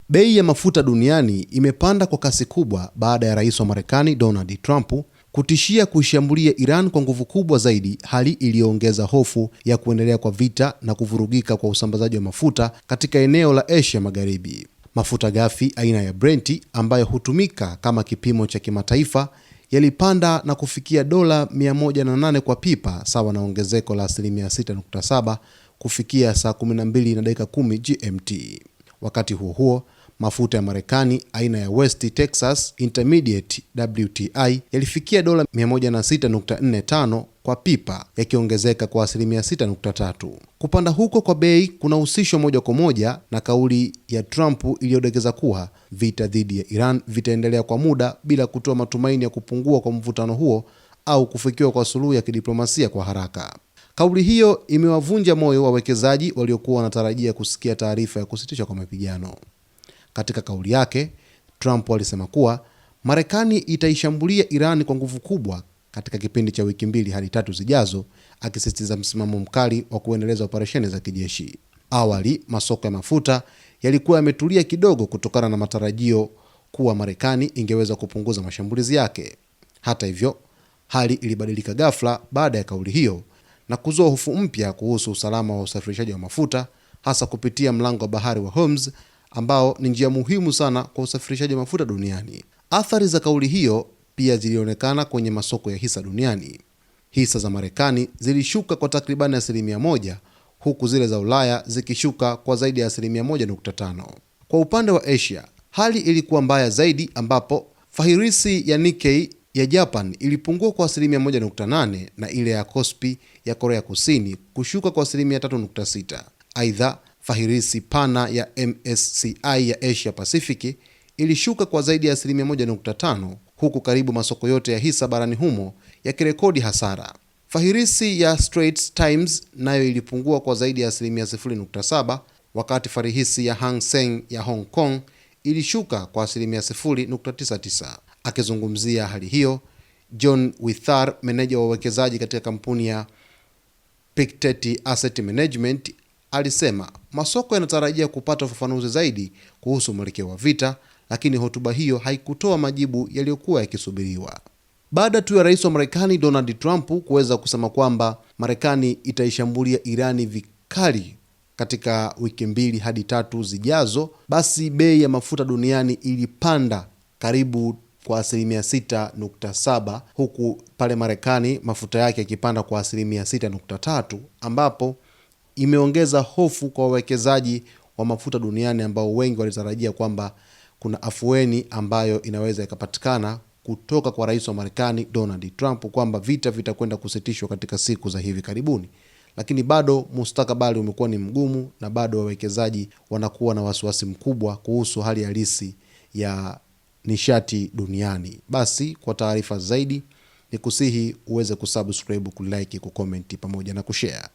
Bei ya mafuta duniani imepanda kwa kasi kubwa baada ya rais wa Marekani Donald Trump kutishia kuishambulia Iran kwa nguvu kubwa zaidi, hali iliyoongeza hofu ya kuendelea kwa vita na kuvurugika kwa usambazaji wa mafuta katika eneo la Asia Magharibi. Mafuta ghafi aina ya Brent ambayo hutumika kama kipimo cha kimataifa yalipanda na kufikia dola 108 kwa pipa, sawa na ongezeko la 6.7 kufikia saa 12:10 GMT. Wakati huo huo, mafuta ya Marekani aina ya West Texas Intermediate WTI yalifikia dola 106.45 kwa pipa, yakiongezeka kwa 6.3. Kupanda huko kwa bei kunahusishwa moja kwa moja na kauli ya Trump iliyodokeza kuwa vita dhidi ya Iran vitaendelea kwa muda bila kutoa matumaini ya kupungua kwa mvutano huo au kufikiwa kwa suluhu ya kidiplomasia kwa haraka. Kauli hiyo imewavunja moyo wawekezaji waliokuwa wanatarajia kusikia taarifa ya kusitishwa kwa mapigano. Katika kauli yake, Trump alisema kuwa Marekani itaishambulia Iran kwa nguvu kubwa katika kipindi cha wiki 2 hadi 3 zijazo, akisisitiza msimamo mkali wa kuendeleza operesheni za kijeshi. Awali, masoko ya mafuta yalikuwa yametulia kidogo kutokana na matarajio kuwa Marekani ingeweza kupunguza mashambulizi yake. Hata hivyo, hali ilibadilika ghafla baada ya kauli hiyo na kuzua hofu mpya kuhusu usalama wa usafirishaji wa mafuta, hasa kupitia mlango wa bahari wa Hormuz ambao ni njia muhimu sana kwa usafirishaji wa mafuta duniani. Athari za kauli hiyo pia zilionekana kwenye masoko ya hisa duniani. Hisa za Marekani zilishuka kwa takribani 1%, huku zile za Ulaya zikishuka kwa zaidi ya 1.5%. Kwa upande wa Asia, hali ilikuwa mbaya zaidi ambapo fahirisi ya Nikkei ya Japan ilipungua kwa 1.8% na ile ya Kospi ya Korea Kusini kushuka kwa 3.6%. Aidha, fahirisi pana ya MSCI ya Asia Pacific ilishuka kwa zaidi ya 1.5%, huku karibu masoko yote ya hisa barani humo yakirekodi hasara. Fahirisi ya Straits Times nayo ilipungua kwa zaidi ya 0.7%, wakati fahirisi ya Hang Seng ya Hong Kong ilishuka kwa 0.99%. Akizungumzia hali hiyo, John Withar, meneja wa uwekezaji katika kampuni ya Pictet Asset Management, alisema masoko yanatarajia kupata ufafanuzi zaidi kuhusu mwelekeo wa vita, lakini hotuba hiyo haikutoa majibu yaliyokuwa yakisubiriwa. Baada tu ya rais wa Marekani Donald Trump kuweza kusema kwamba Marekani itaishambulia Irani vikali katika wiki 2 hadi 3 zijazo, basi bei ya mafuta duniani ilipanda karibu kwa 6.7%, huku pale Marekani mafuta yake yakipanda kwa 6.3%, ambapo imeongeza hofu kwa wawekezaji wa mafuta duniani ambao wengi walitarajia kwamba kuna afueni ambayo inaweza ikapatikana kutoka kwa rais wa Marekani Donald Trump kwamba vita vitakwenda kusitishwa katika siku za hivi karibuni. Lakini bado mustakabali umekuwa ni mgumu na bado wawekezaji wanakuwa na wasiwasi mkubwa kuhusu hali halisi ya nishati duniani. Basi kwa taarifa zaidi ni kusihi uweze kusubscribe, kulike, kucomment pamoja na kushare.